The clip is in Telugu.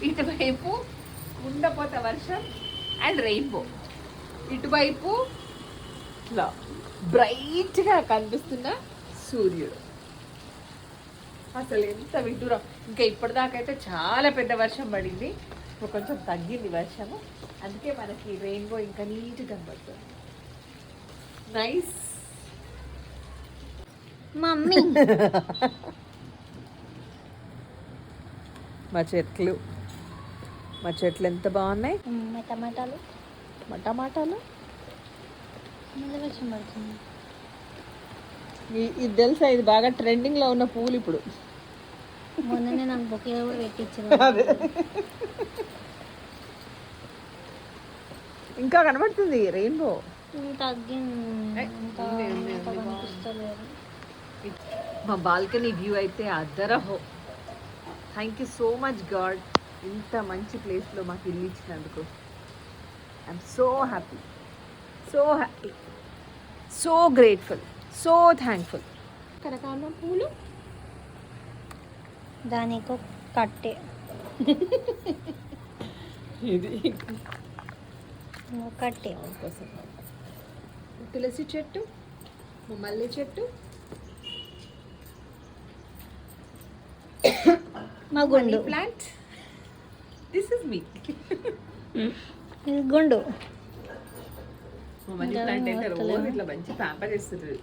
ఇటువైపు ఉండపోత వర్షం అండ్ రెయిన్బో. ఇటువైపు ఇట్లా బ్రైట్గా కనిపిస్తున్న సూర్యుడు. అసలు ఎంత విడ్డూరం. ఇంకా ఇప్పటిదాకైతే చాలా పెద్ద వర్షం పడింది, ఇప్పుడు కొంచెం తగ్గింది వర్షము, అందుకే మనకి రెయిన్బో ఇంకా నీట్గా కనబడుతుంది. Nice mummy. మా చెట్లు ఎంత బాగున్నాయి. టమాటాలు వర్షం పడుతుంది. ఇది తెలుసా, ఇది బాగా ట్రెండింగ్లో ఉన్న పూలు ఇప్పుడు. మొన్ననే నాకు బొకే కూడా పెట్టించారు. ఇంకా కనబడుతుంది రెయిన్బో. మా బాల్కనీ వ్యూ అయితే అదరహో. Thank you so much god, ఇంత మంచి ప్లేస్లో మాకు ఇల్లు ఇచ్చినందుకు. I'm so happy, so grateful, so thankful. కరకాల పూలు దానికో కట్టే, ఇది కట్టే కోసం. తులసి చెట్టు, మల్లె చెట్టు, మా గుండు ప్లాంట్. దిస్ ఇస్ మీ. గుండు మనీ ప్లాంట్ అయితే రోజు ఇట్లా మంచి ప్యాంపర్ చేస్తుంది.